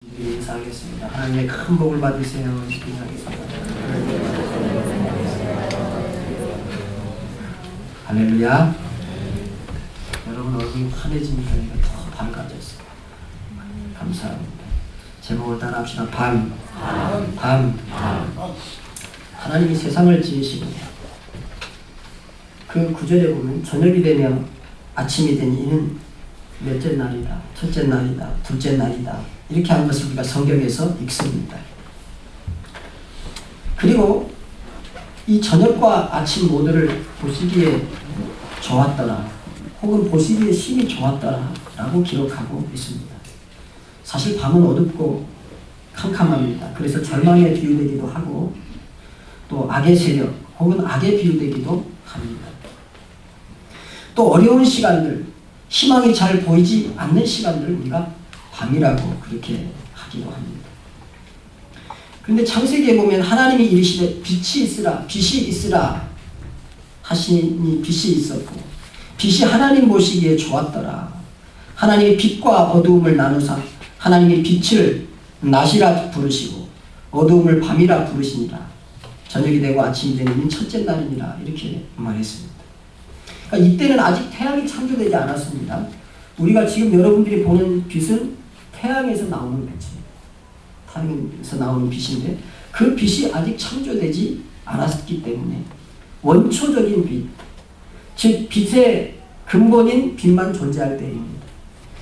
인사하겠습니다. 하나님의 큰 복을 받으세요. 인사하겠습니다. 할렐루야. 여러분 얼굴이 환해지니까 더 밝아졌어요. 감사합니다. 제목을 따라 합시다. 밤. 하나님이 세상을 지으시고 그 구절에 보면 저녁이 되며 아침이 되니 이는 몇째 날이다, 첫째 날이다, 둘째 날이다, 이렇게 한 것을 우리가 성경에서 읽습니다. 그리고 이 저녁과 아침 모두를 보시기에 좋았더라, 혹은 보시기에 심히 좋았더라 라고 기록하고 있습니다. 사실 밤은 어둡고 캄캄합니다. 그래서 절망에 비유되기도 하고 또 악의 세력 혹은 악에 비유되기도 합니다. 또 어려운 시간들, 희망이 잘 보이지 않는 시간들을 우리가 밤이라고 그렇게 하기도 합니다. 그런데 창세기에 보면 하나님이 이르시되 빛이 있으라 하시니 빛이 있었고 빛이 하나님 보시기에 좋았더라. 하나님이 빛과 어두움을 나누사 하나님이 빛을 낮이라 부르시고 어두움을 밤이라 부르시니라. 저녁이 되고 아침이 되니 첫째 날이니라, 이렇게 말했습니다. 그러니까 이때는 아직 태양이 창조되지 않았습니다. 우리가 지금 여러분들이 보는 빛은 태양에서 나오는 빛이에요. 태양에서 나오는 빛인데 그 빛이 아직 창조되지 않았기 때문에 원초적인 빛, 즉 빛의 근본인 빛만 존재할 때입니다.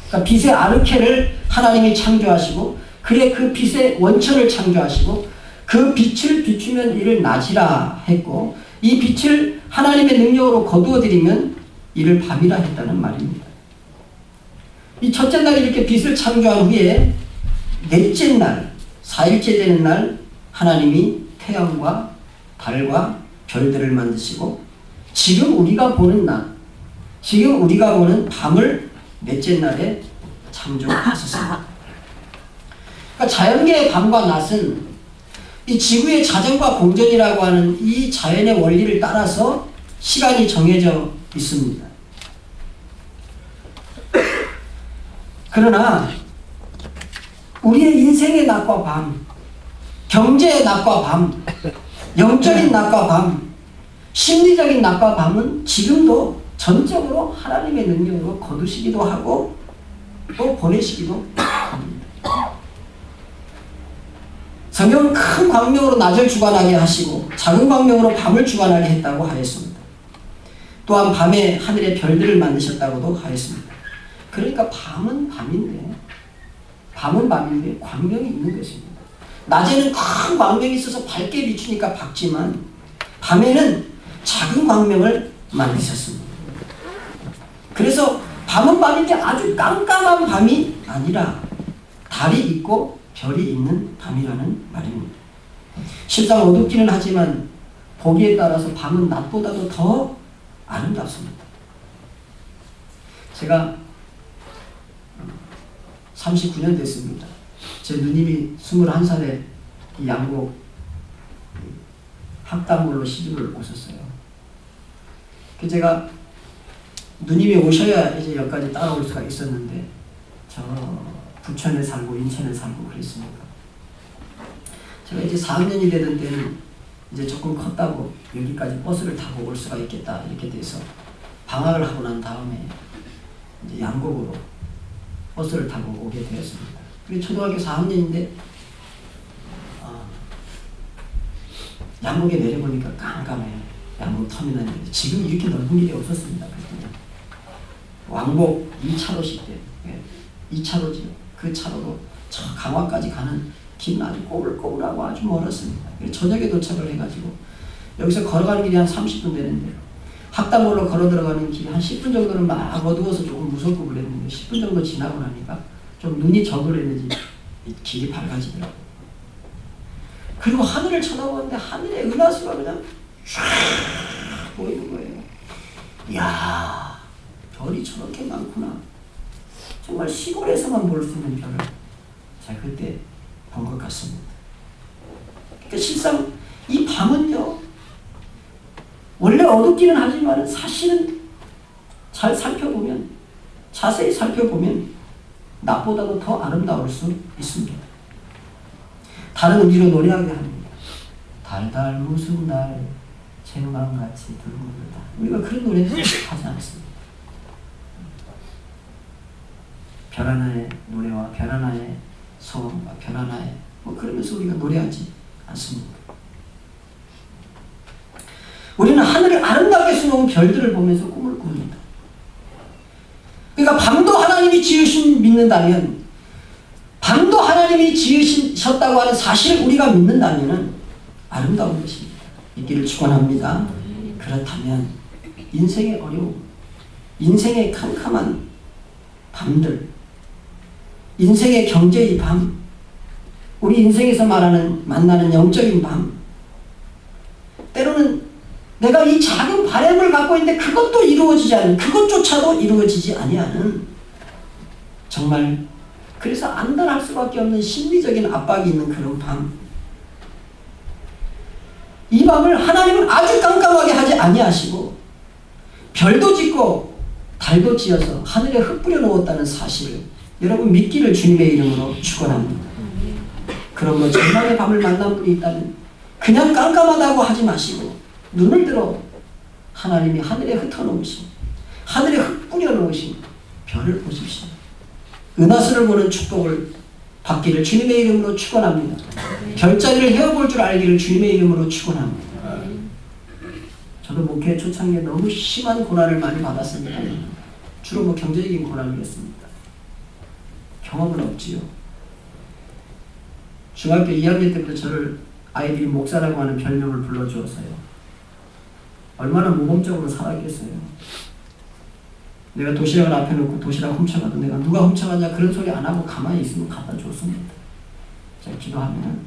그러니까 빛의 아르케를 하나님이 창조하시고 그의 그 빛의 원천을 창조하시고 그 빛을 비추면 이를 낮이라 했고 이 빛을 하나님의 능력으로 거두어들이면 이를 밤이라 했다는 말입니다. 이 첫째 날에 이렇게 빛을 창조한 후에 넷째 날, 4일째 되는 날 하나님이 태양과 달과 별들을 만드시고 지금 우리가 보는 날, 지금 우리가 보는 밤을 넷째 날에 창조하셨습니다. 그러니까 자연계의 밤과 낮은 이 지구의 자전과 공전이라고 하는 이 자연의 원리를 따라서 시간이 정해져 있습니다. 그러나 우리의 인생의 낮과 밤, 경제의 낮과 밤, 영적인 낮과 밤, 심리적인 낮과 밤은 지금도 전적으로 하나님의 능력으로 거두시기도 하고 또 보내시기도 합니다. 성경은 큰 광명으로 낮을 주관하게 하시고 작은 광명으로 밤을 주관하게 했다고 하였습니다. 또한 밤에 하늘의 별들을 만드셨다고도 하였습니다. 그러니까 밤은 밤인데 광명이 있는 것입니다. 낮에는 큰 광명이 있어서 밝게 비추니까 밝지만 밤에는 작은 광명을 만드셨습니다. 그래서 밤은 밤인데 아주 깜깜한 밤이 아니라 달이 있고 별이 있는 밤이라는 말입니다. 실상 어둡기는 하지만 보기에 따라서 밤은 낮보다도 더 아름답습니다. 제가 39년 됐습니다. 제 누님이 21살에 이 양곡 학당물로 시집을 오셨어요. 그 제가 누님이 오셔야 이제 여기까지 따라올 수가 있었는데 저 부천에 살고 인천에 살고 그랬습니다. 제가 이제 4학년이 되던 때는 이제 조금 컸다고 여기까지 버스를 타고 올 수가 있겠다 이렇게 돼서 방학을 하고 난 다음에 이제 양곡으로 버스를 타고 오게 되었습니다. 그리고 초등학교 4학년인데 양곡에 내려보니까 깜깜해요. 양곡 터미널인데 지금 이렇게 넓은 길이 없었습니다. 왕복 2차로씩 때 2차로지요. 그 차로로 저 강화까지 가는 길은 아주 꼬불꼬불하고 아주 멀었습니다. 저녁에 도착을 해가지고 여기서 걸어가는 길이 한 30분 되는데 학당몰로 걸어 들어가는 길이 한 10분 정도는 막 어두워서 조금 무섭고 그랬는데 10분 정도 지나고 나니까 좀 눈이 저그랬는지 길이 밝아지더라고요. 그리고 하늘을 쳐다보는데 하늘에 은하수가 그냥 쫙 보이는 거예요. 이야, 별이 저렇게 많구나. 정말 시골에서만 볼 수 있는 별을 제가 그때 본 것 같습니다. 그러니까 실상 이 밤은요, 원래 어둡기는 하지만 사실은 잘 살펴보면, 자세히 살펴보면 낮보다도 더 아름다울 수 있습니다. 다른 위로 노래하게 합니다. 달달 무슨 날 쟁반같이 들구르다. 우리가 그런 노래 하지 않습니다. 별 하나의 노래와 별 하나의 소원과 별 하나의 그러면서 우리가 노래하지 않습니다. 우리는 하늘을 아름답게 수놓은 별들을 보면서 꿈을 꿉니다. 그러니까 밤도 하나님이 지으신 믿는다면, 밤도 하나님이 지으셨다고 하는 사실을 우리가 믿는다면 아름다운 것입니다. 있기를 축원합니다. 그렇다면 인생의 어려움, 인생의 캄캄한 밤들, 인생의 경제의 밤, 우리 인생에서 만나는 영적인 밤, 때로는 내가 이 작은 바람을 갖고 있는데 그것도 이루어지지 않는, 그것조차도 이루어지지 아니하는, 정말 그래서 안달할 수밖에 없는 심리적인 압박이 있는 그런 밤, 이 밤을 하나님은 아주 깜깜하게 하지 아니하시고 별도 짓고 달도 지어서 하늘에 흩뿌려 놓았다는 사실을 여러분 믿기를 주님의 이름으로 축원합니다. 그러므로 절망의 밤을 만난 분이 있다면 그냥 깜깜하다고 하지 마시고 눈을 들어 하나님이 하늘에 흩어놓으신, 하늘에 흩뿌려 놓으신 별을 보십시오. 은하수를 보는 축복을 받기를 주님의 이름으로 축원합니다. 별자리를 헤어볼 줄 알기를 주님의 이름으로 축원합니다. 저도 목회 초창기에 너무 심한 고난을 많이 받았습니다. 주로 경제적인 고난이었습니다. 경험은 없지요. 중학교 2학년 때부터 저를 아이들이 목사라고 하는 별명을 불러주었어요. 얼마나 모범적으로 살았겠어요. 내가 도시락을 앞에 놓고 도시락 훔쳐가도 내가 누가 훔쳐가냐 그런 소리 안 하고 가만히 있으면 갖다 줬습니다. 제가 기도하면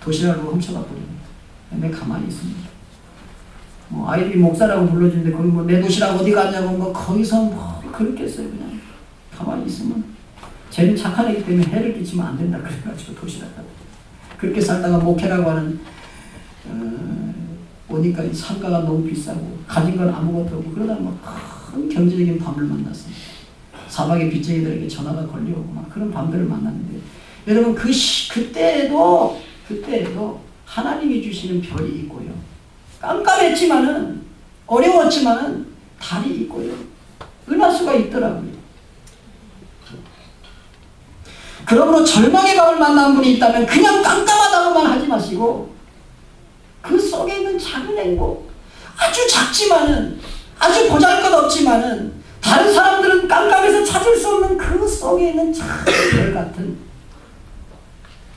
도시락을 훔쳐가 버립니다. 내가 가만히 있습니다. 아이들이 목사라고 불러주는데 거기 내 도시락 어디 가냐고 거기서 그렇겠어요. 그냥 가만히 있으면 쟤는 착한 애기 때문에 해를 끼치면 안 된다 그래가지고 도시락 가고 그렇게 살다가 목회라고 하는 오니까 상가가 너무 비싸고 가진 건 아무것도 없고 그러다 큰 경제적인 밤을 만났습니다. 사박의 빚쟁이들에게 전화가 걸려오고 그런 밤들을 만났는데 여러분 그때에도 하나님이 주시는 별이 있고요. 깜깜했지만은 어려웠지만은 달이 있고요. 은하수가 있더라고요. 그러므로 절망의 밤을 만난 분이 있다면 그냥 깜깜하다고만 하지 마시고 그 속에 있는 작은 행복, 아주 작지만은 아주 보잘것없지만은 다른 사람들은 깜깜해서 찾을 수 없는 그 속에 있는 작은 별 같은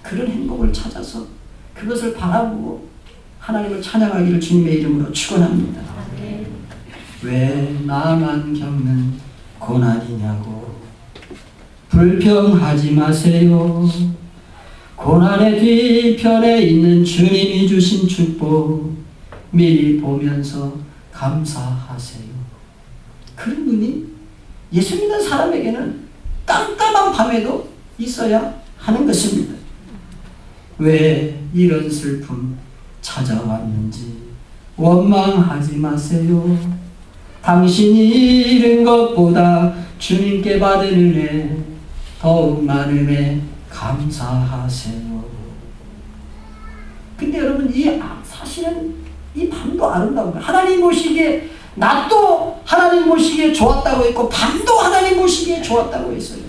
그런 행복을 찾아서 그것을 바라보고 하나님을 찬양하기를 주님의 이름으로 축원합니다. 왜 나만 겪는 고난이냐고 불평하지 마세요. 고난의 뒤편에 있는 주님이 주신 축복 미리 보면서 감사하세요. 그런 눈이 예수 믿는 사람에게는 깜깜한 밤에도 있어야 하는 것입니다. 왜 이런 슬픔 찾아왔는지 원망하지 마세요. 당신이 잃은 것보다 주님께 받은 은혜 더욱 많음에 감사하세요. 근데 여러분 사실은 이 밤도 아름다운 거예요. 하나님 보시기에 낮도 하나님 보시기에 좋았다고 했고 밤도 하나님 보시기에 좋았다고 했어요.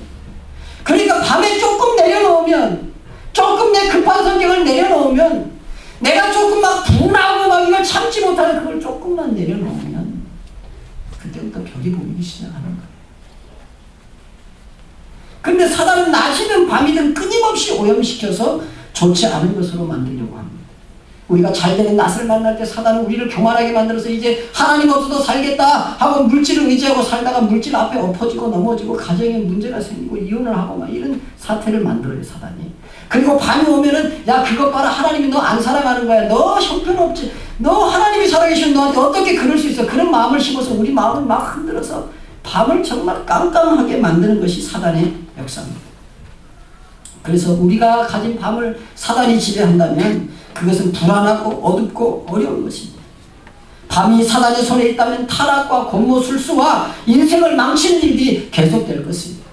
그러니까 밤에 조금 내려놓으면 조금 내 급한 성격을 내려놓으면 내가 조금 분하고 이걸 참지 못하는 그걸 조금만 내려놓으면 그때부터 별이 보이기 시작하는 거예요. 근데 사단은 낮이든 밤이든 끊임없이 오염시켜서 좋지 않은 것으로 만들려고 합니다. 우리가 잘되는 낯을 만날 때 사단은 우리를 교만하게 만들어서 이제 하나님 없어도 살겠다 하고 물질을 의지하고 살다가 물질 앞에 엎어지고 넘어지고 가정에 문제가 생기고 이혼을 하고 이런 사태를 만들어요, 사단이. 그리고 밤이 오면은 야 그것 봐라 하나님이 너 안 사랑하는 거야. 너 형편없지. 너 하나님이 살아계신 너한테 어떻게 그럴 수 있어. 그런 마음을 심어서 우리 마음을 막 흔들어서 밤을 정말 깜깜하게 만드는 것이 사단의 역사입니다. 그래서 우리가 가진 밤을 사단이 지배한다면 그것은 불안하고 어둡고 어려운 것입니다. 밤이 사단의 손에 있다면 타락과 권모술수와 인생을 망치는 일이 계속될 것입니다.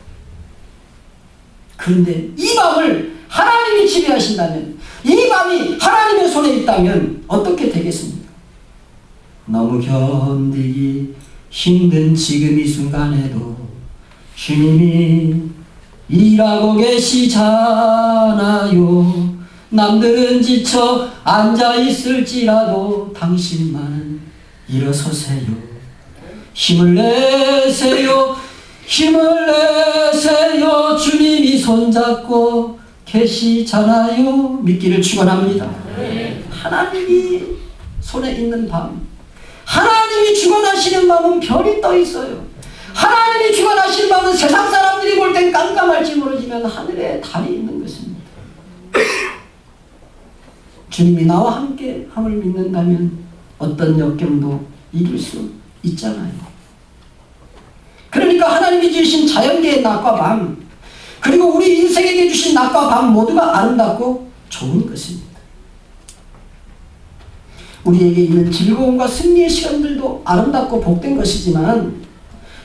그런데 이 밤을 하나님이 지배하신다면, 이 밤이 하나님의 손에 있다면 어떻게 되겠습니까? 너무 견디기 힘든 지금 이 순간에도 주님이 일하고 계시잖아요. 남들은 지쳐 앉아있을지라도 당신만은 일어서세요. 힘을 내세요. 힘을 내세요. 주님이 손잡고 계시잖아요. 믿기를 축원합니다. 하나님이 손에 있는 밤, 하나님이 주관하시는 밤은 별이 떠 있어요. 하나님이 주관하시는 밤은 세상 사람들이 볼 땐 깜깜할지 모르지만 하늘에 달이 있는 것입니다. 주님이 나와 함께 함을 믿는다면 어떤 역경도 이길 수 있잖아요. 그러니까 하나님이 주신 자연계의 낮과 밤, 그리고 우리 인생에게 주신 낮과 밤 모두가 아름답고 좋은 것입니다. 우리에게 있는 즐거움과 승리의 시간들도 아름답고 복된 것이지만,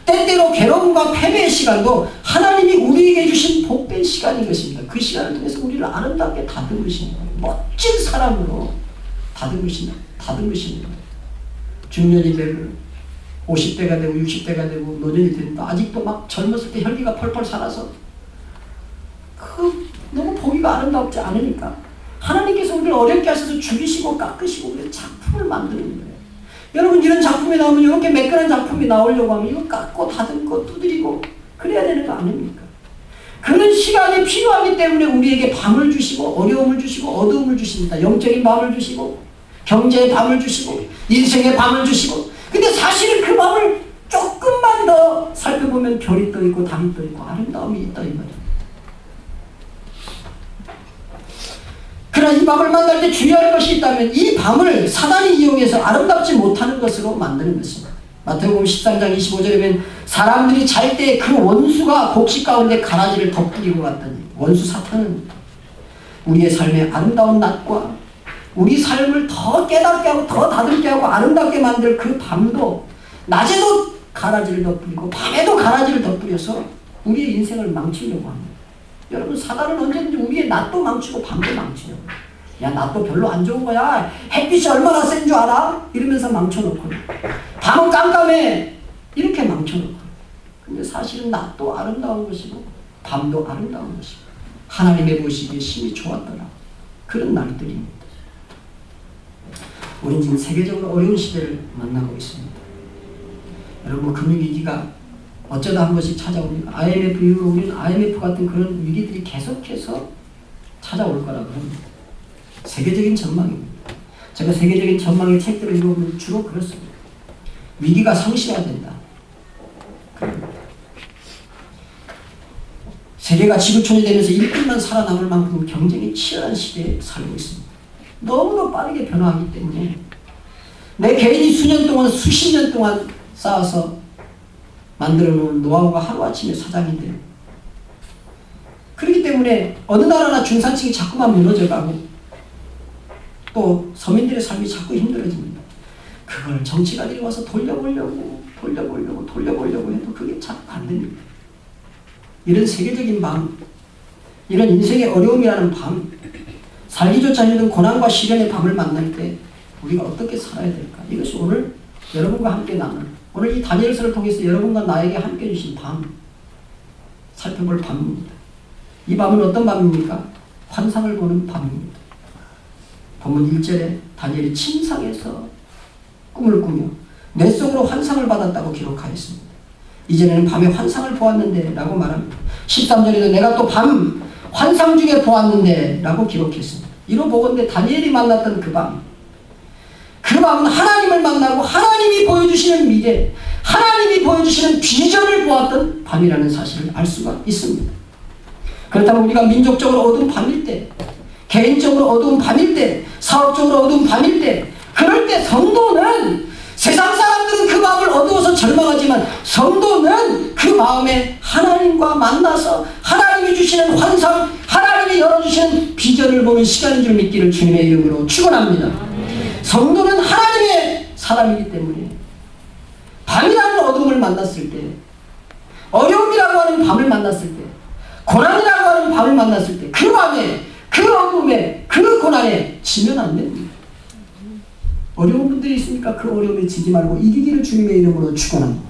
때때로 괴로움과 패배의 시간도 하나님이 우리에게 주신 복된 시간인 것입니다. 그 시간을 통해서 우리를 아름답게 다듬으시는 거예요. 멋진 사람으로 다듬으시는 거예요. 중년이 되고 50대가 되고 60대가 되고 노년이 되는데 아직도 막 젊었을 때 혈기가 펄펄 살아서 너무 보기가 아름답지 않으니까 하나님께서 우리를 어렵게 하셔서 죽이시고 깎으시고 우리의 작품을 만드는 거예요. 여러분, 이런 작품이 나오면, 이렇게 매끈한 작품이 나오려고 하면 이거 깎고 다듬고 두드리고 그래야 되는 거 아닙니까? 그런 시간이 필요하기 때문에 우리에게 밤을 주시고 어려움을 주시고 어두움을 주십니다. 영적인 밤을 주시고 경제의 밤을 주시고 인생의 밤을 주시고, 근데 사실은 그 밤을 조금만 더 살펴보면 별이 떠 있고 달이 떠 있고 아름다움이 있다 이 말이에요. 그러나 이 밤을 만날 때 주의해야 할 것이 있다면 이 밤을 사단이 이용해서 아름답지 못하는 것으로 만드는 것입니다. 마태복음 13장 25절에 보면 사람들이 잘 때 그 원수가 곡식 가운데 가라지를 덧뿌리고 갔더니, 원수 사탄은 우리의 삶의 아름다운 낮과 우리 삶을 더 깨닫게 하고 더 다듬게 하고 아름답게 만들 그 밤도 낮에도 가라지를 덧뿌리고 밤에도 가라지를 덧뿌려서 우리의 인생을 망치려고 합니다. 여러분, 사단은 언제든지 우리의 낮도 망치고 밤도 망치려고. 야, 낮도 별로 안 좋은 거야. 햇빛이 얼마나 센 줄 알아? 이러면서 망쳐놓고, 밤은 깜깜해. 이렇게 망쳐놓고. 근데 사실은 낮도 아름다운 것이고 밤도 아름다운 것이고 하나님의 보시기에 심히 좋았더라. 그런 날들입니다. 우리는 지금 세계적으로 어려운 시대를 만나고 있습니다. 여러분, 금융위기가 어쩌다 한 번씩 찾아옵니다. IMF 이후로 우리는 IMF 같은 그런 위기들이 계속해서 찾아올 거라고 합니다. 세계적인 전망입니다. 제가 세계적인 전망의 책들을 읽어보면 주로 그렇습니다. 위기가 상시화된다. 그럽니다. 세계가 지구촌이 되면서 1등만 살아남을 만큼 경쟁이 치열한 시대에 살고 있습니다. 너무나 빠르게 변화하기 때문에 내 개인이 수년 동안 수십 년 동안 쌓아서 만들어 놓은 노하우가 하루아침에 사장이 돼요. 그렇기 때문에 어느 나라나 중산층이 자꾸만 무너져가고 또 서민들의 삶이 자꾸 힘들어집니다. 그걸 정치가들이 와서 돌려보려고 해도 그게 자꾸 안 됩니다. 이런 세계적인 밤, 이런 인생의 어려움이라는 밤, 살기조차 힘든 고난과 시련의 밤을 만날 때 우리가 어떻게 살아야 될까? 이것이 오늘 여러분과 함께 나눈, 오늘 이 다니엘서를 통해서 여러분과 나에게 함께 주신 밤, 살펴볼 밤입니다. 이 밤은 어떤 밤입니까? 환상을 보는 밤입니다. 본문 1절에 다니엘이 침상에서 꿈을 꾸며 뇌 속으로 환상을 받았다고 기록하였습니다. 이전에는 밤에 환상을 보았는데 라고 말합니다. 13절에도 내가 또 밤 환상 중에 보았는데 라고 기록했습니다. 이로 보건대 다니엘이 만났던 그 밤, 그 밤은 하나님을 만나고 하나님이 보여주시는 미래, 하나님이 보여주시는 비전을 보았던 밤이라는 사실을 알 수가 있습니다. 그렇다면 우리가 민족적으로 어두운 밤일 때, 개인적으로 어두운 밤일 때, 사업적으로 어두운 밤일 때, 그럴 때 성도는, 세상 사람들은 그 마음을 어두워서 절망하지만 성도는 그 마음에 하나님과 만나서 하나님이 주시는 환상, 하나님이 열어주시는 비전을 보는 시간인 줄 믿기를 주님의 이름으로 축원합니다. 성도는 하나님의 사람이기 때문에 밤이라는 어둠을 만났을 때, 어려움이라고 하는 밤을 만났을 때, 고난이라고 하는 밤을 만났을 때, 그 밤에 그 지면 안 됩니다. 어려운 분들이 있으니까 그 어려움에 지지 말고 이기기를 주님의 이름으로 축원합니다.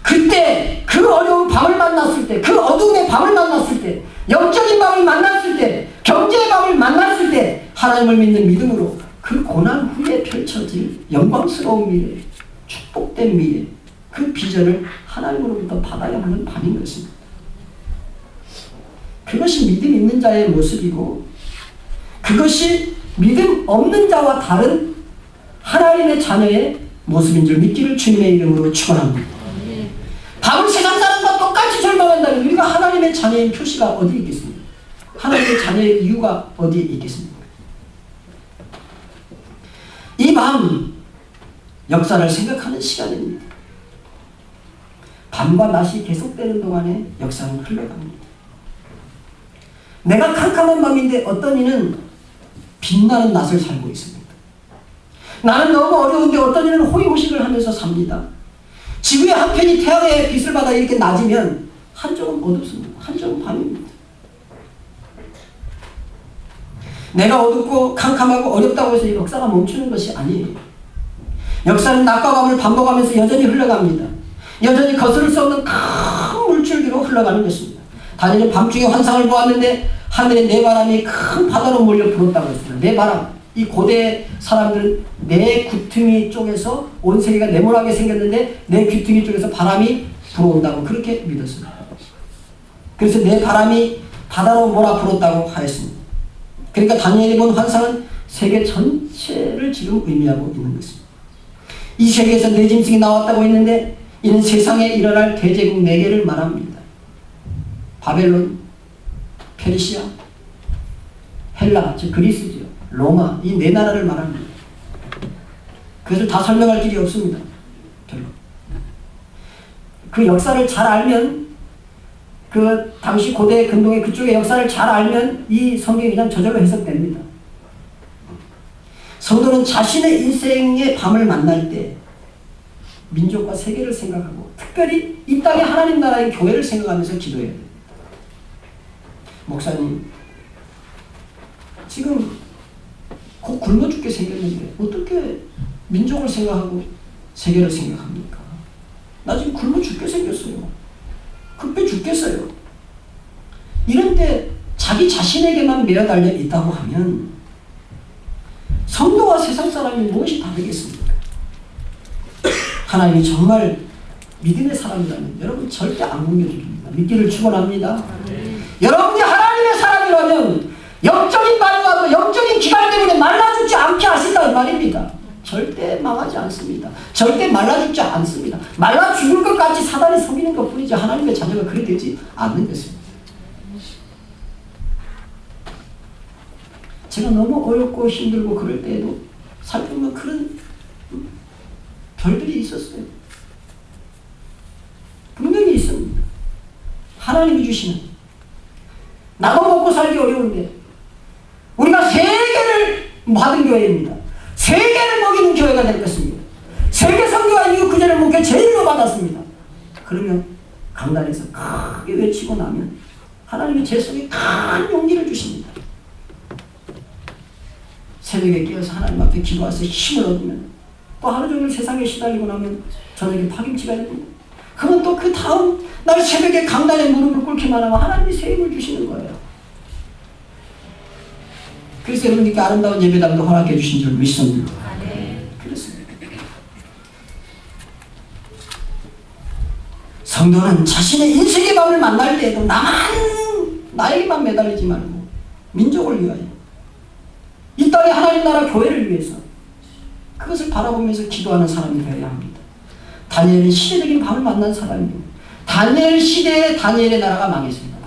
그때 그 어려운 밤을 만났을 때, 그 어둠의 밤을 만났을 때, 영적인 밤을 만났을 때, 경제의 밤을 만났을 때 하나님을 믿는 믿음으로 그 고난 후에 펼쳐질 영광스러운 미래, 축복된 미래, 그 비전을 하나님으로부터 받아야 하는 밤인 것입니다. 그것이 믿음 있는 자의 모습이고, 그것이 믿음 없는 자와 다른 하나님의 자녀의 모습인 줄 믿기를 주님의 이름으로 축원합니다. 밤을 세상 사람과 똑같이 절망한다면 우리가 하나님의 자녀의 표시가 어디 있겠습니까? 하나님의 자녀의 이유가 어디에 있겠습니까? 이 밤 역사를 생각하는 시간입니다. 밤과 낮이 계속되는 동안에 역사는 흘러갑니다. 내가 캄캄한 밤인데 어떤 이는 빛나는 낮을 살고 있습니다. 나는 너무 어려운데 어떤 이는 호의호식을 하면서 삽니다. 지구의 한편이 태양의 빛을 받아 이렇게 낮으면 한쪽은 어둡습니다. 한쪽은 밤입니다. 내가 어둡고 캄캄하고 어렵다고 해서 이 역사가 멈추는 것이 아니에요. 역사는 낮과 밤을 반복하면서 여전히 흘러갑니다. 여전히 거스를 수 없는 큰 물줄기로 흘러가는 것입니다. 다니엘은 밤중에 환상을 보았는데 하늘에 네 바람이 큰 바다로 몰려 불었다고 했습니다. 네 바람. 이 고대 사람들은 네 귀퉁이 쪽에서 온 세계가 네모나게 생겼는데 네 귀퉁이 쪽에서 바람이 불어온다고 그렇게 믿었습니다. 그래서 네 바람이 바다로 몰아 불었다고 하였습니다. 그러니까 다니엘이 본 환상은 세계 전체를 지금 의미하고 있는 것입니다. 이 세계에서 네 짐승이 나왔다고 했는데 이는 세상에 일어날 대제국 4개를 말합니다. 바벨론, 페르시아, 헬라, 즉 그리스죠. 로마, 이 4나라를 말합니다. 그것을 다 설명할 길이 없습니다. 별로. 그 역사를 잘 알면, 그 당시 고대 근동의 그쪽의 역사를 잘 알면 이 성경이 그냥 저절로 해석됩니다. 성도는 자신의 인생의 밤을 만날 때 민족과 세계를 생각하고 특별히 이 땅의 하나님 나라의 교회를 생각하면서 기도해야 됩니다. 목사님, 지금 곧 굶어 죽게 생겼는데 어떻게 민족을 생각하고 세계를 생각합니까? 나 지금 굶어 죽게 생겼어요. 급해 죽겠어요. 이런 때 자기 자신에게만 매어달려 있다고 하면 성도와 세상 사람이 무엇이 다르겠습니까? 하나님이 정말 믿음의 사람이라면 여러분 절대 안 굶겨줍니다. 믿기를 축원합니다. 여러분이 하나님의 사람이라면 영적인 말과도 영적인 기간 때문에 말라 죽지 않게 하신다 이 말입니다. 절대 망하지 않습니다. 절대 말라 죽지 않습니다. 말라 죽을 것 같이 사단이 속이는 것 뿐이지 하나님의 자녀가 그리 되지 않는 것입니다. 제가 너무 어렵고 힘들고 그럴 때에도 살펴보면 그런 별들이 있었어요. 분명히 있습니다. 하나님이 주시는, 나도 먹고 살기 어려운데 우리가 세계를 받은 교회입니다. 세계를 먹이는 교회가 될 것입니다. 세계 선교와 이후 그제를 목회 제일로 받았습니다. 그러면 강단에서 크게 외치고 나면 하나님이 제 속에 큰 용기를 주십니다. 새벽에 깨어서 하나님 앞에 기도해서 힘을 얻으면 또 하루 종일 세상에 시달리고 나면 저녁에 파김치가 됩니다. 그러면 또 그 다음 날 새벽에 강단에 무릎을 꿇기만 하면 하나님이 새 힘을 주시는 거예요. 그래서 여러분께 아름다운 예배당도 허락해 주신 줄 믿습니다. 그렇습니다. 성도는 자신의 인생의 밤을 만날 때에도 나에게만 매달리지 말고 민족을 위하여 이 땅의 하나님 나라 교회를 위해서 그것을 바라보면서 기도하는 사람이 되어야 합니다. 다니엘은 시대적인 밤을 만난 사람입니다. 다니엘 시대에 다니엘의 나라가 망했습니다.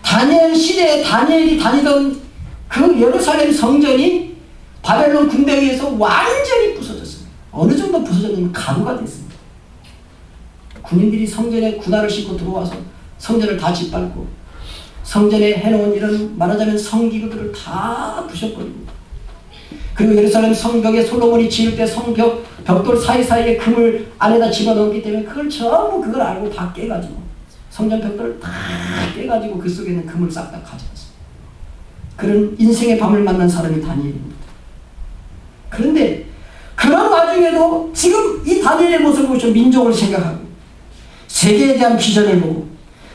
다니엘 시대에 다니엘이 다니던 그 예루살렘 성전이 바벨론 군대에 의해서 완전히 부서졌습니다. 어느 정도 부서졌냐면 가루가 됐습니다. 군인들이 성전에 군화를 싣고 들어와서 성전을 다 짓밟고 성전에 해놓은 이런 말하자면 성기구들을 다 부셔버립니다. 그리고 예루살렘 성벽에 솔로몬이 지을 때 성벽 벽돌 사이사이에 금을 안에다 집어넣었기 때문에 그걸 전부 그걸 알고 다 깨가지고 성전 벽돌을 다 깨가지고 그 속에 있는 금을 싹 다 가져갔습니다. 그런 인생의 밤을 만난 사람이 다니엘입니다. 그런데 그런 와중에도 지금 이 다니엘의 모습을 보시고 민족을 생각하고 세계에 대한 비전을 보고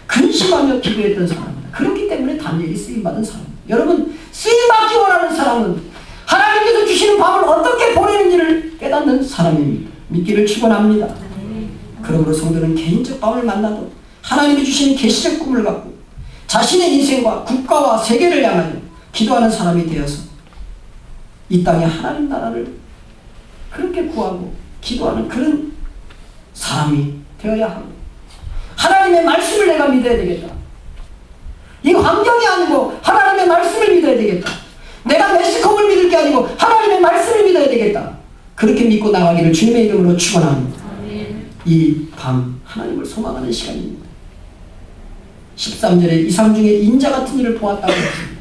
근심하며 기도했던 사람입니다. 그렇기 때문에 다니엘이 쓰임받은 사람입니다. 여러분, 쓰임받기 원하는 사람은 하나님께서 주시는 밤을 어떻게 보내는지를 깨닫는 사람입니다. 믿기를 축원합니다. 그러므로 성도는 개인적 밤을 만나도 하나님이 주시는 계시적 꿈을 갖고 자신의 인생과 국가와 세계를 향하여 기도하는 사람이 되어서 이 땅에 하나님 나라를 그렇게 구하고 기도하는 그런 사람이 되어야 하고, 하나님의 말씀을 내가 믿어야 되겠다. 이 환경이 아니고 하나님의 말씀을 믿어야 되겠다. 내가 매스컴을 믿을 게 아니고 하나님의 말씀을 믿어야 되겠다. 그렇게 믿고 나가기를 주님의 이름으로 축원합니다. 이 밤 하나님을 소망하는 시간입니다. 13절에 이상 중에 인자 같은 일을 보았다고 했습니다.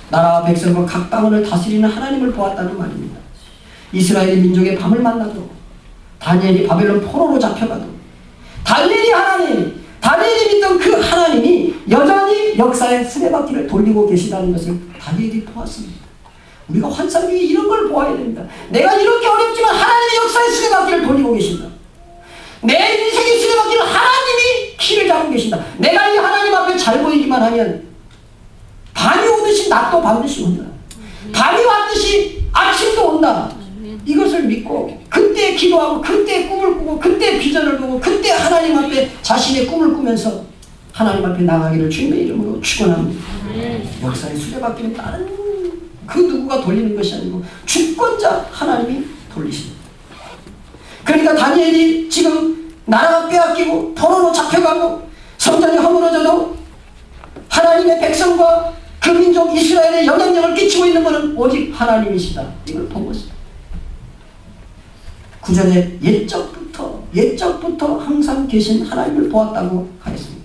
나라와 백성과 각 방언을 다스리는 하나님을 보았다는 말입니다. 이스라엘의 민족의 밤을 만나도, 다니엘이 바벨론 포로로 잡혀가도, 다니엘이 믿던 그 하나님이 여전히 역사의 수레바퀴를 돌리고 계시다는 것을 다니엘이 보았습니다. 우리가 환상 중에 이런 걸 보아야 됩니다. 내가 이렇게 어렵지만 하나님이 역사의 수레바퀴를 돌리고 계신다. 내 인생의 수레바퀴를 하나님이 키를 잡고 계신다. 내가 이 하나님 앞에 잘 보이기만 하면 밤이 오듯이 낮도 반드시 온다. 밤이 왔듯이 아침도 온다. 이것을 믿고 그때 기도하고 그때 꿈을 꾸고 그때 비전을 보고 그때 하나님 앞에 자신의 꿈을 꾸면서 하나님 앞에 나가기를 주님의 이름으로 축원합니다. 역사의 수레바퀴는 다른 그 누구가 돌리는 것이 아니고 주권자 하나님이 돌리십니다. 그러니까 다니엘이 지금 나라가 빼앗기고 포로로 잡혀가고 성전이 허물어져도 하나님의 백성과 그 민족 이스라엘에 영향력을 끼치고 있는 것은 오직 하나님이시다. 이걸 본 것입니다. 9절에 옛적부터 항상 계신 하나님을 보았다고 하였습니다.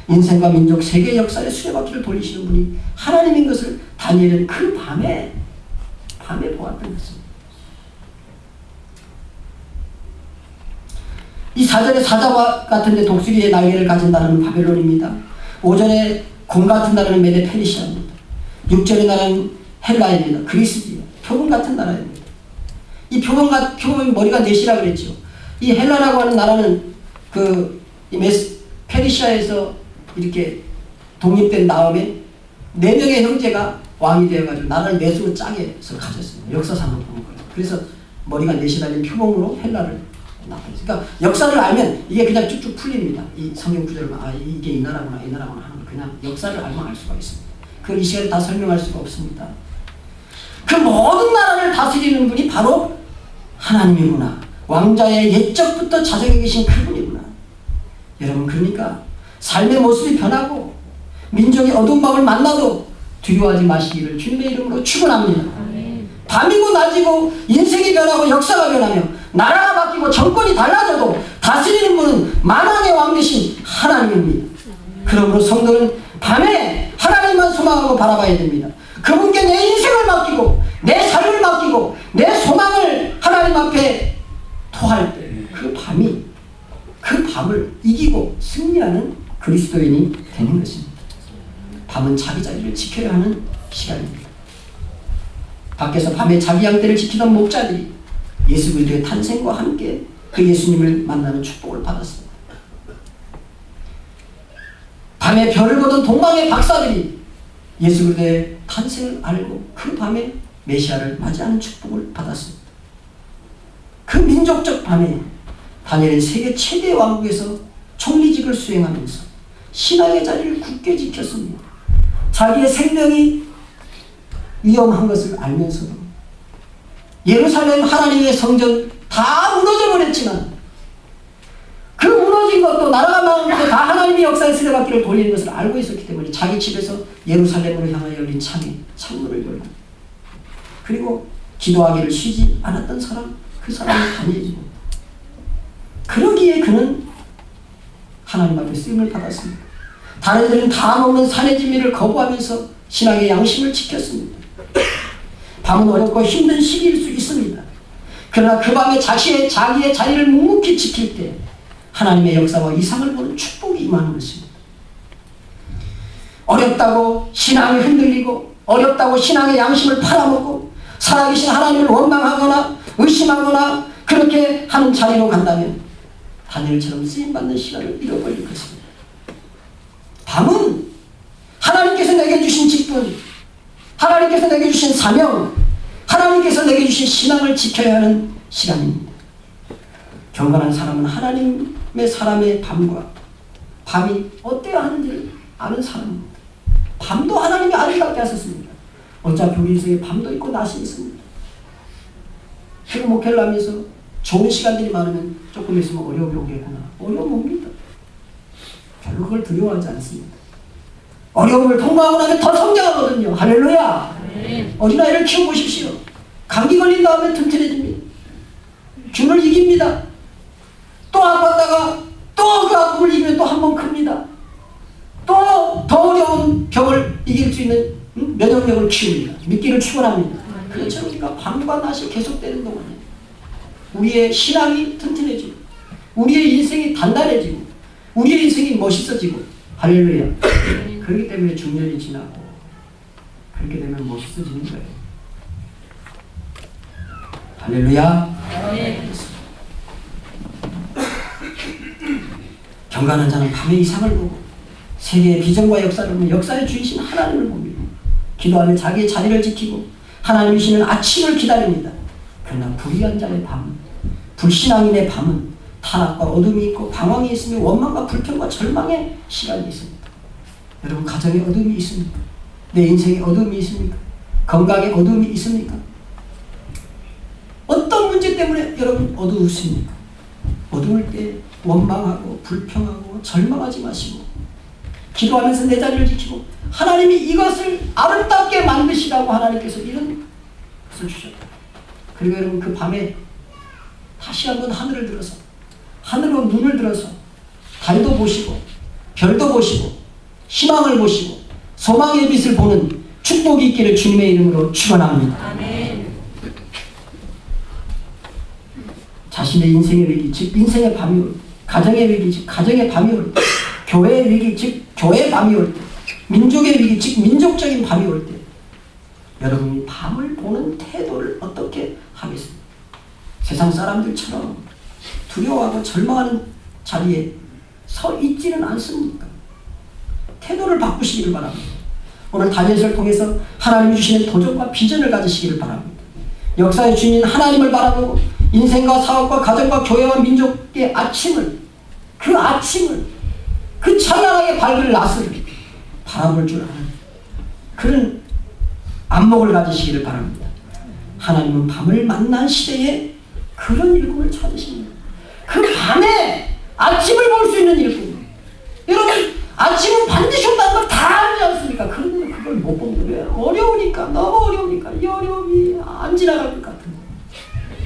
인생과 민족 세계 역사의 수레바퀴를 돌리시는 분이 하나님인 것을 다니엘은 그 밤에 보았던 것입니다. 이 4절의 사자와 같은데 독수리의 날개를 가진 나라는 바벨론입니다. 5절에 곰 같은 나라는 메데 페르시아입니다. 6절의 나라는 헬라입니다. 그리스입니다. 표범 같은 나라입니다. 이 표범이 머리가 넷이라 그랬죠. 이 헬라라고 하는 나라는 페르시아에서 이렇게 독립된 다음에 4명의 형제가 왕이 되어가지고 나라를 넷으로 짜게서 가졌습니다. 역사상으로 보는 거예요. 그래서 머리가 넷이 달린 표범으로 헬라를 나타냈어요. 그러니까 역사를 알면 이게 그냥 쭉쭉 풀립니다. 이 성경 구절만 이게 이 나라구나 하는 걸 그냥 역사를 알면 알 수가 있습니다. 그걸 이 시간에 다 설명할 수가 없습니다. 그 모든 나라를 다스리는 분이 바로 하나님이구나. 왕자의 옛적부터 자정에 계신 그분이구나. 여러분, 그러니까 삶의 모습이 변하고 민족의 어두운 밤을 만나도 두려워하지 마시기를 주님의 이름으로 축원합니다. 밤이고 낮이고 인생이 변하고 역사가 변하며 나라가 바뀌고 정권이 달라져도 다스리는 분은 만왕의 왕 되신 하나님입니다. 그러므로 성도는 밤에 하나님만 소망하고 바라봐야 됩니다. 그분께 내 인생을 맡기고 내 삶을 맡기고 내 소망을 하나님 앞에 토할 때 그 밤을 이기고 승리하는 그리스도인이 되는 것입니다. 밤은 자기 자리를 지켜야 하는 시간입니다. 밖에서 밤에 자기 양떼를 지키던 목자들이 예수 그리스도의 탄생과 함께 그 예수님을 만나는 축복을 받았습니다. 밤에 별을 보던 동방의 박사들이 예수 그리스도의 탄생을 알고 그 밤에 메시아를 맞이하는 축복을 받았습니다. 그 민족적 밤에 다니엘은 세계 최대 왕국에서 총리직을 수행하면서 신앙의 자리를 굳게 지켰습니다. 자기의 생명이 위험한 것을 알면서도 예루살렘 하나님의 성전 다 무너져 버렸지만 그 무너진 것도 나라가 망한 것도 다 하나님의 역사의 수레바퀴를 돌리는 것을 알고 있었기 때문에 자기 집에서 예루살렘으로 향하여 열린 창문을 열고 그리고 기도하기를 쉬지 않았던 사람, 그 사람이 다니엘입니다. 그러기에 그는 하나님 앞에 쓰임을 받았습니다. 다른 이들은 다 먹는 산의 진미를 거부하면서 신앙의 양심을 지켰습니다. 밤은 어렵고 힘든 시기일 수 있습니다. 그러나 그 밤에 자기의 자리를 묵묵히 지킬 때 하나님의 역사와 이상을 보는 축복이 임하는 것입니다. 어렵다고 신앙이 흔들리고 어렵다고 신앙의 양심을 팔아먹고 살아계신 하나님을 원망하거나 의심하거나 그렇게 하는 자리로 간다면 다니엘처럼 쓰임받는 시간을 잃어버릴 것입니다. 밤은 하나님께서 내게 주신 직분, 하나님께서 내게 주신 사명, 하나님께서 내게 주신 신앙을 지켜야 하는 시간입니다. 경건한 사람은 하나님의 사람의 밤이 어때야 하는지를 아는 사람입니다. 밤도 하나님이 아름답게 하셨습니다. 어차피 우리 인생에 밤도 있고 낮이 있습니다. 지금 목회를 하면서 좋은 시간들이 많으면 조금 있으면 어려움이 오겠구나. 어려움 옵니다. 별로 그걸 두려워하지 않습니다. 어려움을 통과하고 나면 더 성장하거든요. 할렐루야. 네. 어린아이를 키워보십시오. 감기 걸린 다음에 튼튼해집니다. 균을 이깁니다. 또 아팠다가 또 그 아픔을 이기면 또 한 번 큽니다. 또 더 어려운 병을 이길 수 있는 면역력을 키웁니다. 미끼를 축원합니다. 그렇죠. 우리가 밤과 낮이 계속되는 동안에 우리의 신앙이 튼튼해지고 우리의 인생이 단단해지고 우리의 인생이 멋있어지고 할렐루야. 그렇기 때문에 중년이 지나고 그렇게 되면 멋있어지는 거예요. 할렐루야. 경건한 자는 밤의 이상을 보고 세계의 비전과 역사를 보며 역사의 주이신 하나님을 봅니다. 기도하며 자기의 자리를 지키고 하나님이 주시는 아침을 기다립니다. 그러나 불의한 자의 밤은, 불신앙인의 밤은 타락과 어둠이 있고 방황이 있으며 원망과 불평과 절망의 시간이 있습니다. 여러분 가정에 어둠이 있습니까? 내 인생에 어둠이 있습니까? 건강에 어둠이 있습니까? 어떤 문제 때문에 여러분 어두우십니까? 어두울 때 원망하고 불평하고 절망하지 마시고 기도하면서 내 자리를 지키고 하나님이 이것을 아름답게 만드시라고 하나님께서 이런 것을 주셨다. 그리고 여러분 그 밤에 다시 한번 하늘을 들어서 하늘로 눈을 들어서 달도 보시고 별도 보시고 희망을 보시고 소망의 빛을 보는 축복이 있기를 주님의 이름으로 축원합니다. 아멘. 자신의 인생의 위기 즉 인생의 밤이 올 때, 가정의 위기 즉 가정의 밤이 올 때, 교회의 위기 즉 교회의 밤이 올 때, 민족의 위기 즉 민족적인 밤이 올 때 여러분이 밤을 보는 태도를 어떻게 하겠습니까? 세상 사람들처럼 두려워하고 절망하는 자리에 서 있지는 않습니까? 태도를 바꾸시기를 바랍니다. 오늘 다니엘서를 통해서 하나님이 주시는 도전과 비전을 가지시기를 바랍니다. 역사의 주인인 하나님을 바라보고 인생과 사업과 가정과 교회와 민족의 아침을 그 찬란하게 밝을 낯을 바라볼 줄 아는 그런 안목을 가지시기를 바랍니다. 하나님은 밤을 만난 시대에 그런 일꾼을 찾으십니다. 그 밤에 아침을 볼 수 있는 일꾼. 여러분 아침은 반드시 온다는 걸 다 알지 않습니까? 그런데 그걸 못 보는 거예요. 어려우니까 너무 어려우니까 이 어려움이 안 지나갈 것 같은데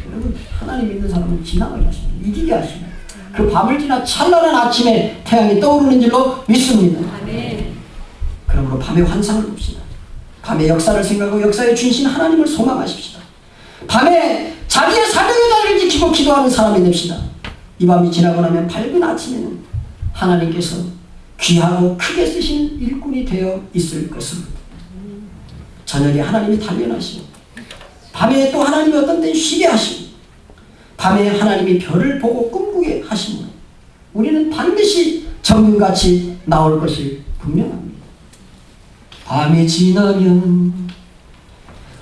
여러분 하나님 믿는 사람은 지나가게 하십니다. 이기게 하십니다. 그 밤을 지나 찬란한 아침에 태양이 떠오르는 줄로 믿습니다. 아멘. 그러므로 밤의 환상을 봅시다. 밤의 역사를 생각하고 역사의 주인신 하나님을 소망하십시다. 밤에 자기의 사명의 자리를 지키고 기도하는 사람이 됩시다. 이 밤이 지나고 나면 밝은 아침에는 하나님께서 귀하고 크게 쓰시는 일꾼이 되어 있을 것입니다. 저녁에 하나님이 단련하시고 밤에 또 하나님이 어떤 때는 쉬게 하시고 밤에 하나님이 별을 보고 꿈꾸게 하시므로 우리는 반드시 정금같이 나올 것이 분명합니다. 밤이 지나면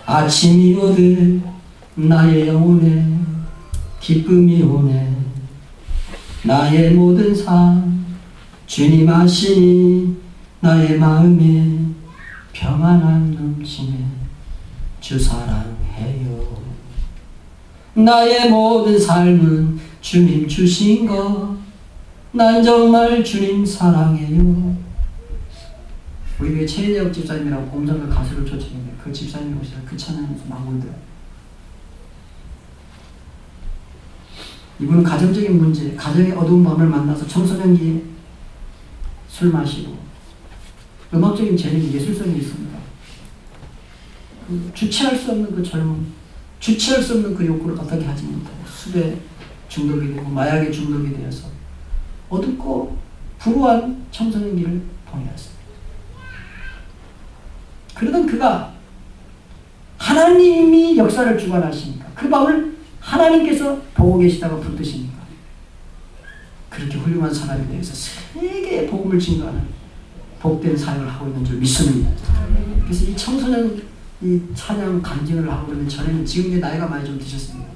아침이 오되 나의 영혼에 기쁨이 오네. 나의 모든 삶 주님 아시니 나의 마음에 평안함 넘치네. 주 사랑해요. 나의 모든 삶은 주님 주신 것. 난 정말 주님 사랑해요. 우리 교회 최혜혁 집사님이라고 공장과 가수를 초청했는데 그 집사님이 오시다 그 찬양에서 나오는데 이분은 가정적인 문제, 가정의 어두운 밤을 만나서 청소년기에 술 마시고 음악적인 재능이 예술성이 있습니다. 주체할 수 없는 그 젊음, 주체할 수 없는 그 욕구를 어떻게 하지 못하고 술에 중독이 되고 마약에 중독이 되어서 어둡고 불우한 청소년기를 보내었습니다. 그러던 그가 하나님이 역사를 주관하시니까 그 밤을 하나님께서 보고 계시다고 부르시니까 그렇게 훌륭한 사람이 되어서 세계에 복음을 증거하는 복된 사역을 하고 있는 줄 믿습니다. 그래서 이 청소년 이 찬양 간증을 하고 그러면 전에는 지금 이제 나이가 많이 좀 드셨습니다.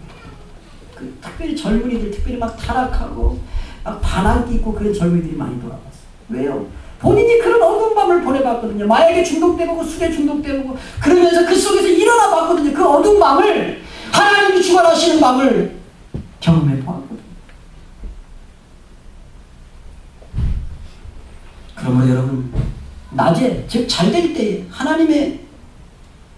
그 특별히 젊은이들 특별히 막 타락하고 막 반항기 있고 그런 젊은이들이 많이 돌아왔어요. 왜요? 본인이 그런 어두운 밤을 보내봤거든요. 마약에 중독되고 술에 중독되고 그러면서 그 속에서 일어나 봤거든요. 그 어두운 밤을 하나님이 주관하시는 밤을 경험해 보았거든요. 그러므로 여러분 낮에 즉 잘될 때에 하나님의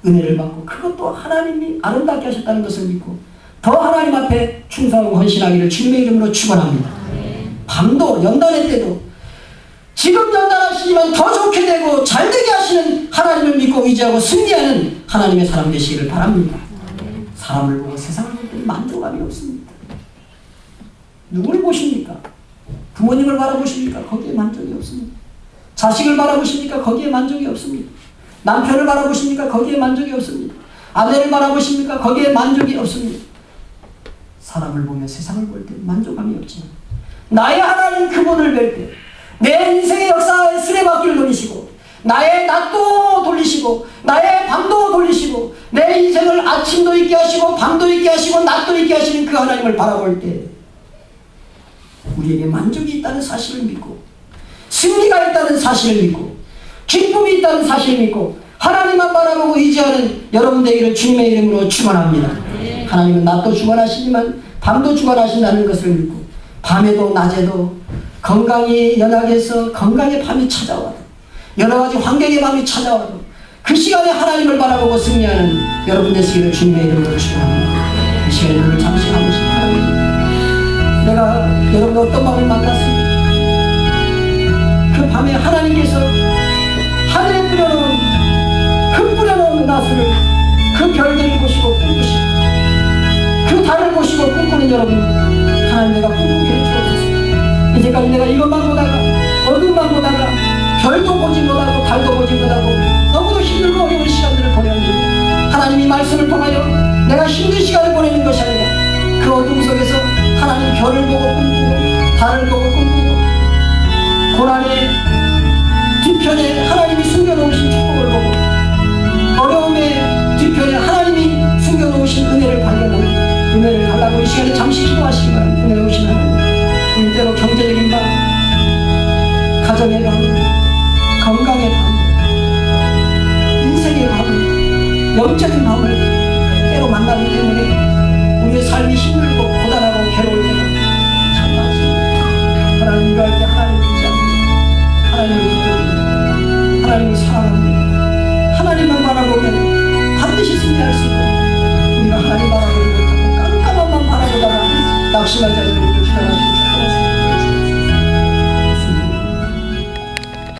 은혜를 받고 그것도 하나님이 아름답게 하셨다는 것을 믿고 더 하나님 앞에 충성하고 헌신하기를 주님의 이름으로 축원합니다. 밤도 연단의 때도 지금 연단하시지만 더 좋게 되고 잘되게 하시는 하나님을 믿고 의지하고 승리하는 하나님의 사람 되시기를 바랍니다. 사람을 보고 세상을 볼 때는 만족감이 없습니다. 누구를 보십니까? 부모님을 바라보십니까? 거기에 만족이 없습니다. 자식을 바라보십니까? 거기에 만족이 없습니다. 남편을 바라보십니까? 거기에 만족이 없습니다. 아내를 바라보십니까? 거기에 만족이 없습니다. 사람을 보며 세상을 볼 때 만족감이 없지만 나의 하나님 그분을 뵐 때 내 인생의 역사의 쓰레받기를 돌리시고 나의 낮도 돌리시고 나의 밤도 돌리시고 내 인생을 아침도 있게 하시고 밤도 있게 하시고 낮도 있게 하시는 그 하나님을 바라볼 때 우리에게 만족이 있다는 사실을 믿고 승리가 있다는 사실을 믿고 기쁨이 있다는 사실을 믿고 하나님만 바라보고 의지하는 여러분 되기를 주님의 이름으로 축원합니다. 하나님은 낮도 주관하시지만 밤도 주관하신다는 것을 믿고 밤에도 낮에도 건강이 연약해서 건강의 밤이 찾아와도 여러가지 환경의 밤이 찾아와도 그 시간에 하나님을 바라보고 승리하는 여러분 되시기를 주님의 이름으로 축원합니다. 이 시간에 눈을 잠시 감으시기 바랍니다. 내가 여러분 어떤 밤을 만났습니까? 그 밤에 하나님께서 하늘에 뿌려놓은 흙 뿌려놓은 나수를 그 별들을 보시고 꿈꾸시고 그 달을 보시고 꿈꾸는 여러분 하나님 내가 꿈꾸게 해주옵소서. 이제까지 내가 이것만 보다가 어둠만 보다가 별도 보지 못하고 달도 보지 못하고 너무도 힘들고 어려운 시간들을 보냈는데 하나님이 말씀을 통하여 내가 힘든 시간을 보내는 것이 아니라 그 어둠 속에서 하나님 별을 보고 꿈꾸고 달을 보고 꿈꾸고 고난의 뒤편에 하나님이 숨겨놓으신 축복을 보고 어려움의 뒤편에 하나님이 숨겨놓으신 은혜를 발견하는 은혜를 달라고 이 시간에 잠시 기도하시기 바랍니다. 은혜로우신 하나님 우리 때로 경제적인 밤 가정의 밤 건강의 밤 인생의 밤 영적인 밤을 때로 만나기 때문에 우리의 삶이 힘들고 고단하고 괴로울 때가 참 많습니다. 하나님 이럴 때 하나님을 의지합니다. 하나님을 붙듭니다. 하나님을 사랑합니다. 하나님만 바라보면 반드시 승리할 수 있고 우리가 하나님 바라보는 것하고 깜깜한만 바라보다가 낙심하지